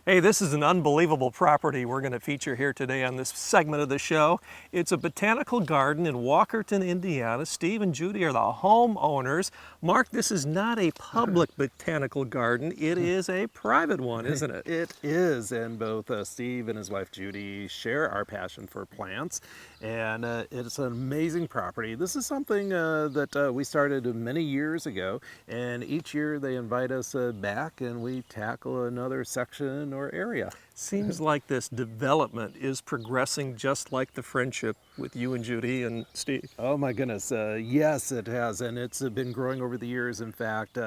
Hey, this is an unbelievable property we're going to feature here today on this segment of the show. It's a botanical garden in Walkerton, Indiana. Steve and Judy are the homeowners. Mark, this is not a public botanical garden. It is a private one, isn't it? It is, and both Steve and his wife Judy share our passion for plants, and it's an amazing property. This is something that we started many years ago, and each year they invite us back and we tackle another section or area. Seems like this development is progressing just like the friendship with you and Judy and Steve. Oh my goodness, yes it has, and it's been growing over the years. In fact,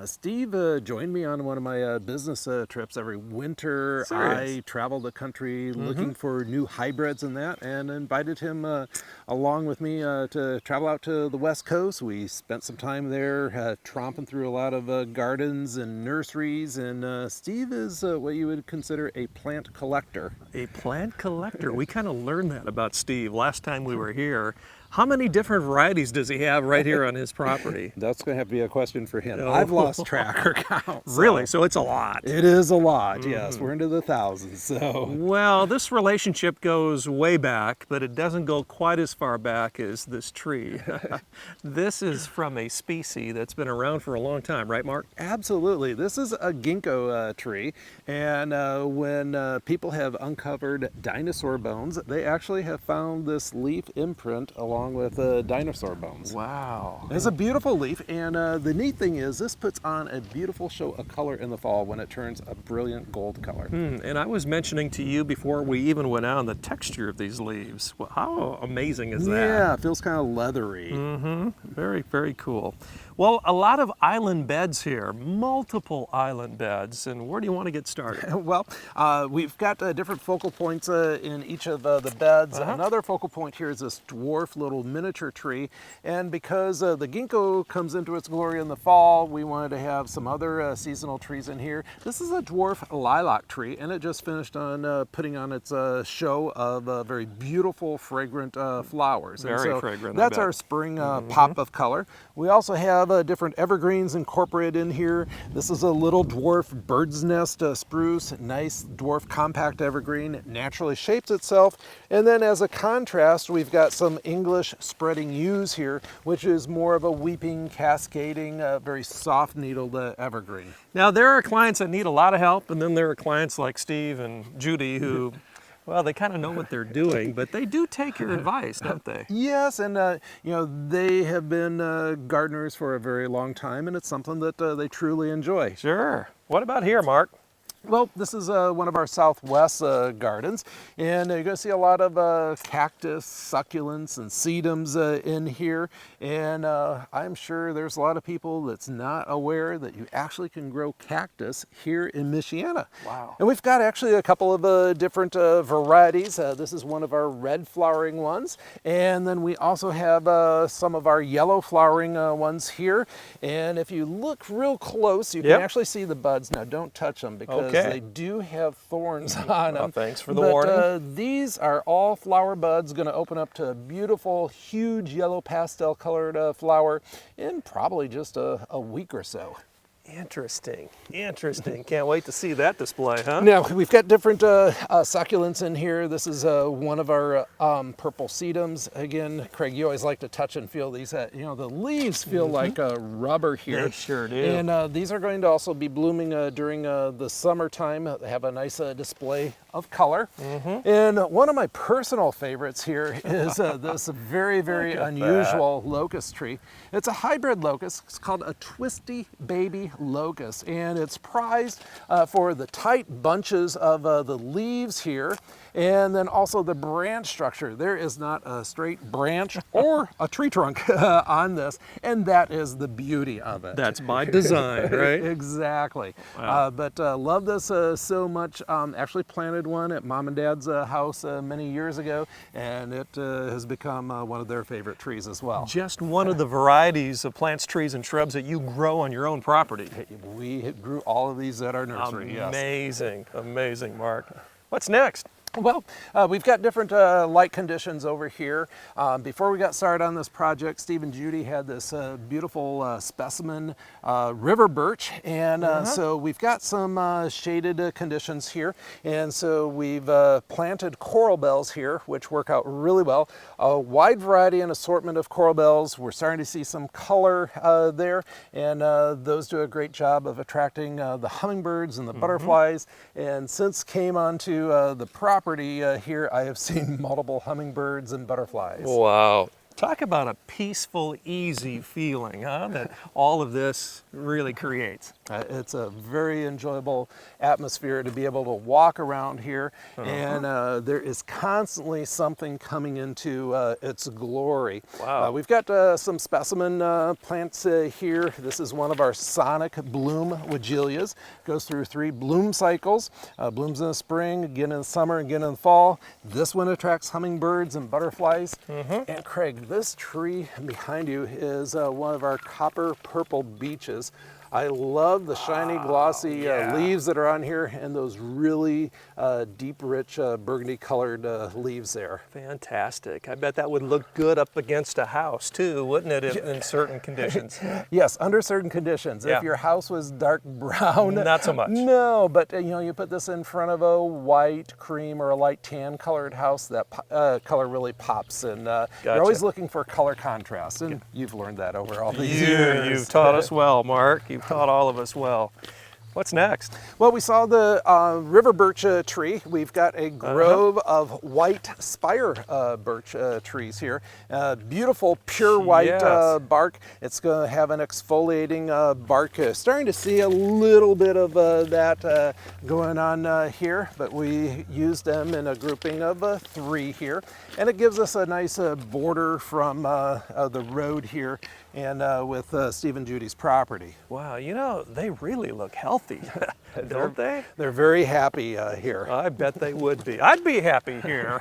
Steve joined me on one of my business trips every winter. Serious? I travel the country looking for new hybrids and that, and invited him along with me to travel out to the West Coast. We spent some time there tromping through a lot of gardens and nurseries, and Steve is what you would consider a plant collector. A plant collector. We kind of learned that about Steve last time we were here. How many different varieties does he have right here on his property? That's going to have to be a question for him. Oh. I've lost track or count. Really? So it's a lot. It is a lot, yes. We're into the thousands. So Well, this relationship goes way back, but it doesn't go quite as far back as this tree. This is from a species that's been around for a long time, right, Mark? absolutely. This is a ginkgo tree, and when people have uncovered dinosaur bones, they actually have found this leaf imprint along with dinosaur bones. Wow. It's a beautiful leaf, and the neat thing is this puts on a beautiful show of color in the fall when it turns a brilliant gold color. And I was mentioning to you before we even went out on the texture of these leaves. Well, how amazing is that? Yeah, it feels kind of leathery. Very, very cool. Well, a lot of island beds here, multiple island beds. And where do you want to get started? Well, we've got different focal points in each of the beds. Another focal point here is this dwarf little miniature tree, and because the ginkgo comes into its glory in the fall, we wanted to have some other seasonal trees in here. This is a dwarf lilac tree, and it just finished on putting on its show of very beautiful, fragrant flowers. Very and so fragrant, I That's bet. our spring pop of color. We also have different evergreens incorporated in here. This is a little dwarf bird's nest spruce, nice dwarf compact evergreen, naturally shapes itself. And then as a contrast, we've got some English spreading yews here, which is more of a weeping, cascading, very soft needled evergreen. Now, there are clients that need a lot of help, and then there are clients like Steve and Judy who, well, they kind of know what they're doing, but they do take your advice, don't they? Yes, and you know, they have been gardeners for a very long time, and it's something that they truly enjoy. Sure. What about here, Mark? Well, this is one of our southwest gardens, and you're going to see a lot of cactus, succulents, and sedums in here, and I'm sure there's a lot of people that's not aware that you actually can grow cactus here in Michiana. Wow. And we've got actually a couple of different varieties. This is one of our red flowering ones, and then we also have some of our yellow flowering ones here, and if you look real close, you can actually see the buds. Now, don't touch them because they do have thorns on them. Thanks for the warning. These are all flower buds, going to open up to a beautiful, huge yellow pastel colored flower in probably just a week or so. Interesting. Interesting. Can't wait to see that display, huh? Now, we've got different succulents in here. This is one of our purple sedums. Again, Craig, you always like to touch and feel these. You know, the leaves feel like rubber here. They sure do. And these are going to also be blooming during the summertime. They have a nice display of color. And one of my personal favorites here is this very, very unusual locust tree. It's a hybrid locust. It's called a twisty baby locust, and it's prized for the tight bunches of the leaves here, and then also the branch structure. There is not a straight branch or a tree trunk on this, and that is the beauty of it. That's by design, right? Exactly. Wow. But love this so much. Actually planted one at Mom and Dad's house many years ago, and it has become one of their favorite trees as well. Just one of the varieties of plants, trees, and shrubs that you grow on your own property. We grew all of these at our nursery. Amazing, amazing, Mark. What's next? Well, we've got different light conditions over here. Before we got started on this project, Steve and Judy had this beautiful specimen river birch, and so we've got some shaded conditions here, and so we've planted coral bells here, which work out really well. A wide variety and assortment of coral bells. We're starting to see some color there, and those do a great job of attracting the hummingbirds and the butterflies. And since came onto the property here, I have seen multiple hummingbirds and butterflies. Wow. Talk about a peaceful, easy feeling, huh, that all of this really creates. It's a very enjoyable atmosphere to be able to walk around here, and there is constantly something coming into its glory. Wow. We've got some specimen plants here. This is one of our sonic bloom Wagelias. Goes through 3 bloom cycles. Blooms in the spring, again in the summer, again in the fall. This one attracts hummingbirds and butterflies. And Craig, this tree behind you is one of our copper purple beeches. I love the shiny, glossy leaves that are on here, and those really deep, rich, burgundy-colored leaves there. Fantastic. I bet that would look good up against a house too, wouldn't it, in certain conditions? Yes, under certain conditions. Yeah. If your house was dark brown, Not so much. No, but you know, you put this in front of a white, cream, or a light tan colored house, that color really pops, and you're always looking for color contrast, and you've learned that over all these years. You've taught us well, Mark. You've taught all of us well. What's next? Well, we saw the river birch tree. We've got a grove of white spire birch trees here. Beautiful, pure white bark. It's going to have an exfoliating bark. Starting to see a little bit of that going on here, but we used them in a grouping of 3 here. And it gives us a nice border from the road here, and with Steve and Judy's property. Wow, you know, they really look healthy, don't they? They're very happy here. I bet they would be. I'd be happy here.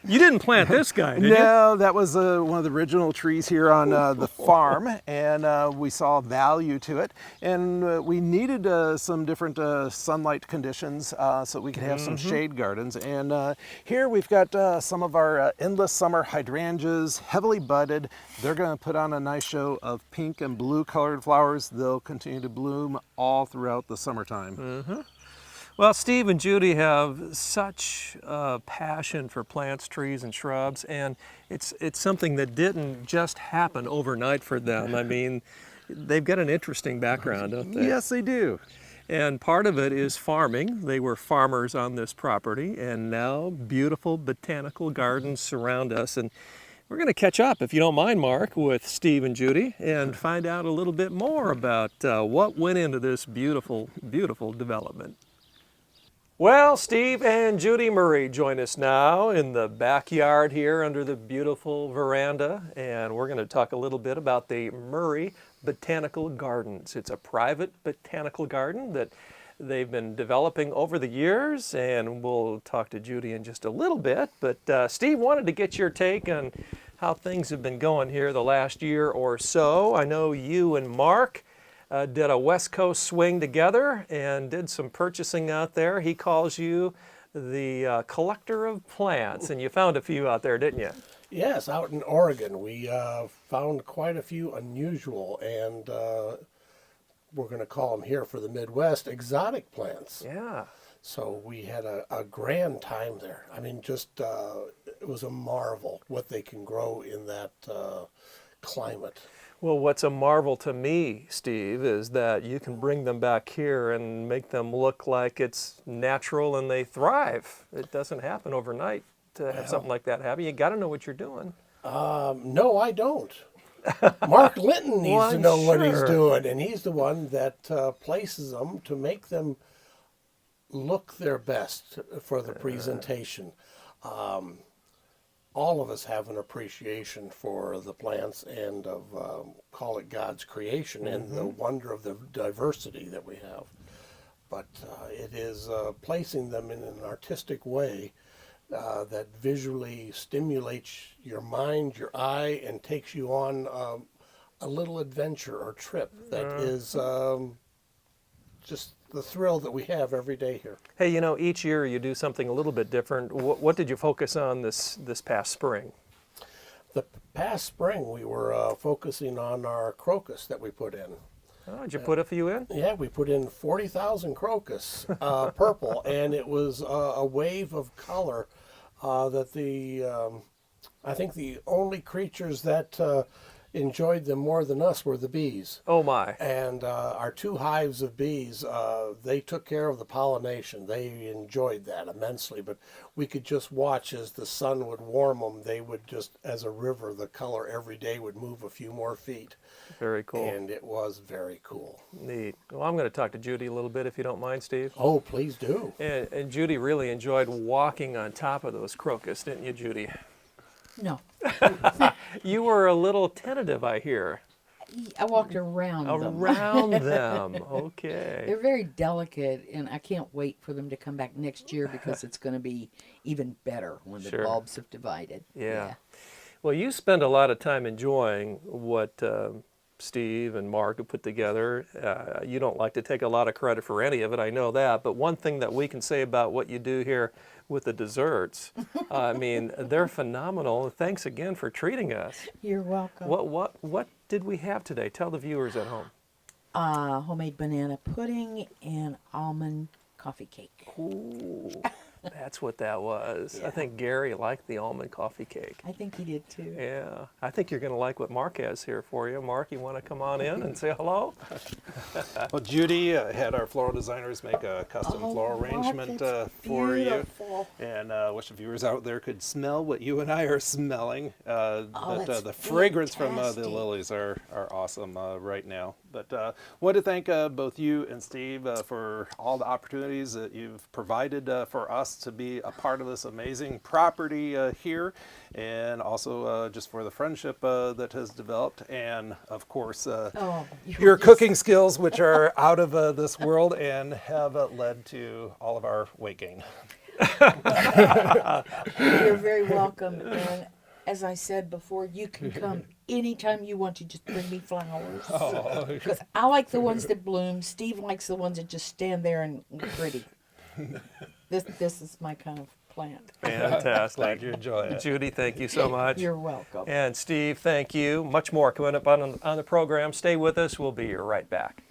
You didn't plant this guy, did you? No, that was one of the original trees here on the farm, and we saw value to it. And we needed some different sunlight conditions so we could have some shade gardens. And here we've got some of our endless summer hydrangeas, heavily budded. They're going to put on a nice show of pink and blue colored flowers. They'll continue to bloom all throughout the summertime. Well, Steve and Judy have such a passion for plants, trees, and shrubs, and it's something that didn't just happen overnight for them. I mean, they've got an interesting background, don't they? Yes, they do. And part of it is farming. They were farmers on this property, and now beautiful botanical gardens surround us. And we're going to catch up, if you don't mind, Mark, with Steve and Judy and find out a little bit more about what went into this beautiful, beautiful development. Well, Steve and Judy Murray join us now in the backyard here under the beautiful veranda, and we're going to talk a little bit about the Murray Botanical Gardens. It's a private botanical garden that they've been developing over the years, and we'll talk to Judy in just a little bit. But Steve, wanted to get your take on how things have been going here the last year or so. I know you and Mark did a West Coast swing together and did some purchasing out there. He calls you the collector of plants, and you found a few out there, didn't you? Yes, out in Oregon. We found quite a few unusual, and we're going to call them here for the Midwest, exotic plants. Yeah. So we had a grand time there. I mean, just it was a marvel what they can grow in that climate. Well, what's a marvel to me, Steve, is that you can bring them back here and make them look like it's natural and they thrive. It doesn't happen overnight to have something like that happen. You got to know what you're doing. No, I don't. Mark Linton needs to know what he's doing, and he's the one that places them to make them look their best for the presentation. All of us have an appreciation for the plants and of, call it God's creation, and the wonder of the diversity that we have. But it is placing them in an artistic way that visually stimulates your mind, your eye, and takes you on a little adventure or trip that is just the thrill that we have every day here. Hey, you know, each year you do something a little bit different. What did you focus on this past spring? The past spring, we were focusing on our crocus that we put in. Oh, did you put a few in? Yeah, we put in 40,000 crocus, purple, and it was a wave of color that I think the only creatures that enjoyed them more than us were the bees. Oh my. And our 2 hives of bees, they took care of the pollination. They enjoyed that immensely, but we could just watch as the sun would warm them. They would just, as a river, the color every day would move a few more feet. Very cool. And it was very cool. Neat. Well, I'm going to talk to Judy a little bit if you don't mind, Steve. Oh, please do. And Judy really enjoyed walking on top of those crocus, didn't you, Judy? No, You were a little tentative, I hear. I walked around them. Around them. Okay. They're very delicate, and I can't wait for them to come back next year because it's going to be even better when the Sure. bulbs have divided. Yeah. Well, you spend a lot of time enjoying what Steve and Mark have put together. You don't like to take a lot of credit for any of it, I know that. But one thing that we can say about what you do here with the desserts, I mean, they're phenomenal. Thanks again for treating us. You're welcome. What did we have today? Tell the viewers at home. Homemade banana pudding and almond coffee cake. Ooh, that's what that was. I Yeah. think Gary liked the almond coffee cake. I think he did too. Yeah, I think you're going to like what Mark has here for you. Mark, you want to come on in and say hello? Well, Judy had our floral designers make a custom floral arrangement for you. And wish the viewers out there could smell what you and I are smelling. that's The fragrance from the fantastic. lilies are awesome right now. But want to thank both you and Steve for all the opportunities that you've provided for us to be a part of this amazing property here, and also just for the friendship that has developed, and of course your cooking skills, which are out of this world and have led to all of our weight gain. You're very welcome. And as I said before, you can come anytime you want to. Just bring me flowers. Because I like the ones that bloom. Steve likes the ones that just stand there and look pretty. This is my kind of plant. Fantastic. Glad you enjoy it. Judy, thank you so much. You're welcome. And Steve, thank you. Much more coming up on the program. Stay with us. We'll be right back.